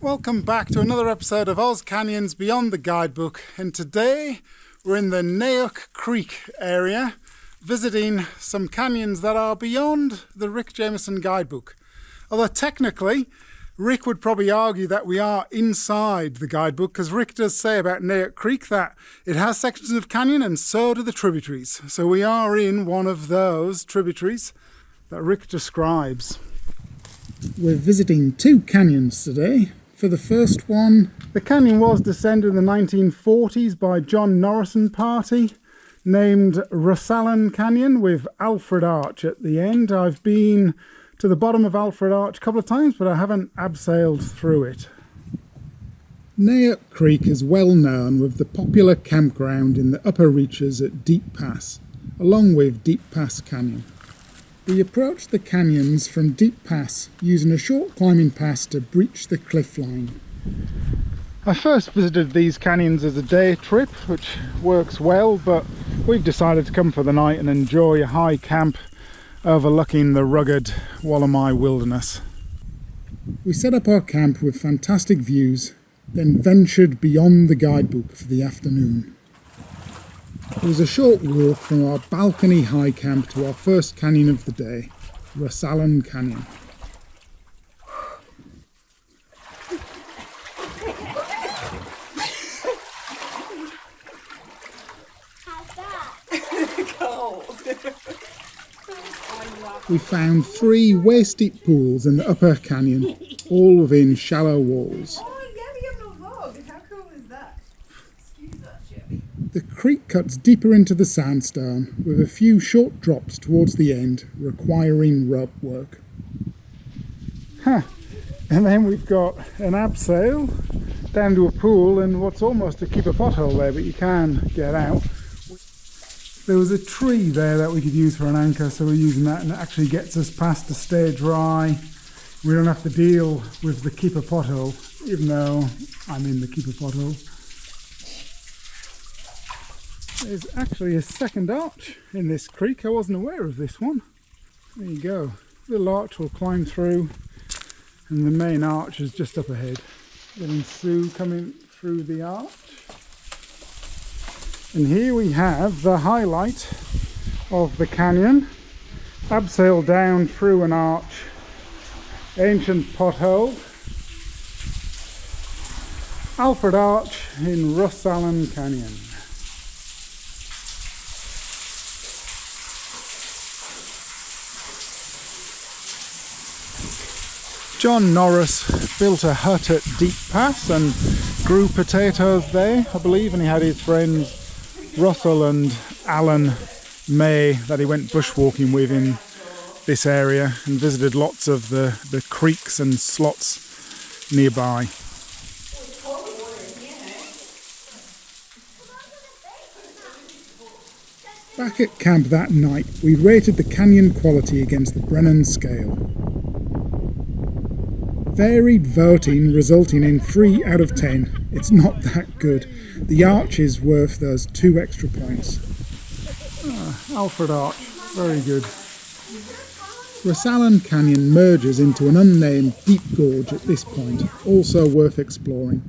Welcome back to another episode of OzCanyons Beyond the Guidebook, and today we're in the Nayook Creek area visiting some canyons that are beyond the Rick Jamieson Guidebook. Although technically Rick would probably argue that we are inside the guidebook, because Rick does say about Nayook Creek that it has sections of canyon and so do the tributaries. So we are in one of those tributaries that Rick describes. We're visiting two canyons today. For the first one, the canyon was descended in the 1940s by John Norris and party, named Rossallen Canyon with Alfred Arch at the end. I've been to the bottom of Alfred Arch a couple of times, but I haven't abseiled through it. Nayook Creek is well known with the popular campground in the upper reaches at Deep Pass, along with Deep Pass Canyon. We approach the canyons from Deep Pass using a short climbing pass to breach the cliff line. I first visited these canyons as a day trip, which works well, but we've decided to come for the night and enjoy a high camp overlooking the rugged Wollemi wilderness. We set up our camp with fantastic views, then ventured beyond the guidebook for the afternoon. It was a short walk from our balcony high camp to our first canyon of the day, Rossallen Canyon. We found 3 waist-deep pools in the upper canyon, all within shallow walls. The creek cuts deeper into the sandstone, with a few short drops towards the end, requiring rope work. And then we've got an abseil down to a pool and what's almost a keeper pothole there, but you can get out. There was a tree there that we could use for an anchor, so we're using that, and it actually gets us past to stay dry. We don't have to deal with the keeper pothole, even though I'm in the keeper pothole. There's actually a second arch in this creek. I wasn't aware of this one. There you go. Little arch will climb through, and the main arch is just up ahead. Getting Sue coming through the arch. And here we have the highlight of the canyon. Abseil down through an arch. Ancient pothole. Alfred Arch in Rossallen Canyon. John Norris built a hut at Deep Pass and grew potatoes there, I believe, and he had his friends Russell and Alan May that he went bushwalking with in this area and visited lots of the creeks and slots nearby. Back at camp that night, we rated the canyon quality against the Brennan scale. Varied voting resulting in 3 out of 10. It's not that good. The arch is worth those 2 extra points. Alfred Arch, very good. Rossallen Canyon merges into an unnamed deep gorge at this point, also worth exploring.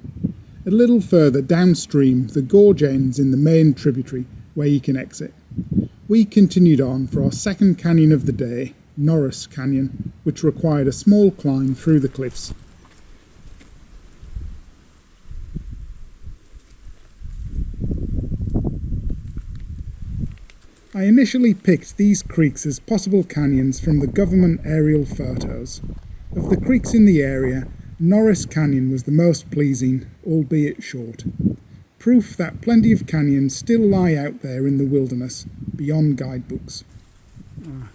A little further downstream, the gorge ends in the main tributary, where you can exit. We continued on for our second canyon of the day, Norris Canyon, which required a small climb through the cliffs. I initially picked these creeks as possible canyons from the government aerial photos. Of the creeks in the area, Norris Canyon was the most pleasing, albeit short. Proof that plenty of canyons still lie out there in the wilderness, beyond guidebooks.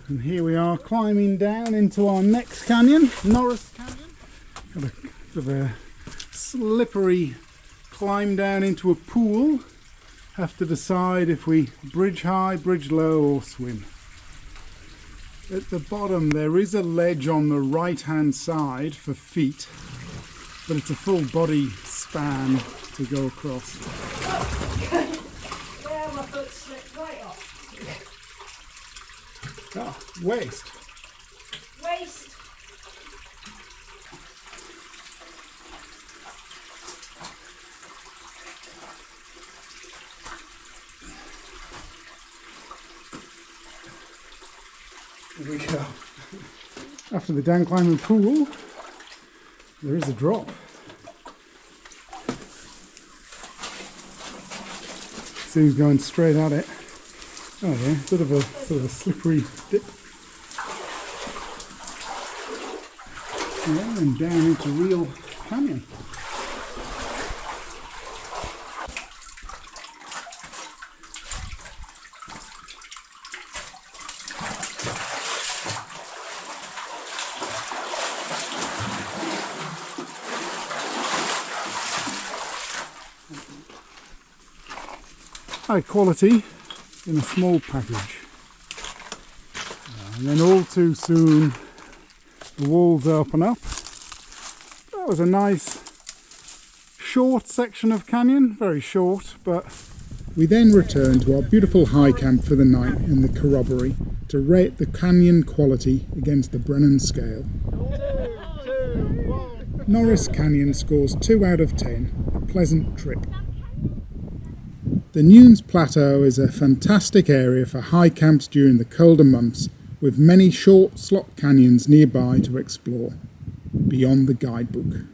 And here we are climbing down into our next canyon, Norris Canyon. Got a bit of a slippery climb down into a pool. Have to decide if we bridge high, bridge low or swim. At the bottom there is a ledge on the right hand side for feet, but it's a full body span to go across. Yeah, my foot slipped right off. Waste. we go. After the down climbing pool, there is a drop. Sue's going straight at it. Oh yeah, bit of a sort of a slippery dip. Yeah, and down into real canyon. High quality in a small package. And then all too soon the walls open up. That was a nice short section of canyon, very short, but we then returned to our beautiful high camp for the night in the corroboree to rate the canyon quality against the Brennan scale. Norris Canyon scores 2 out of 10, a pleasant trip. The Nunes Plateau is a fantastic area for high camps during the colder months, with many short slot canyons nearby to explore, beyond the Guidebook.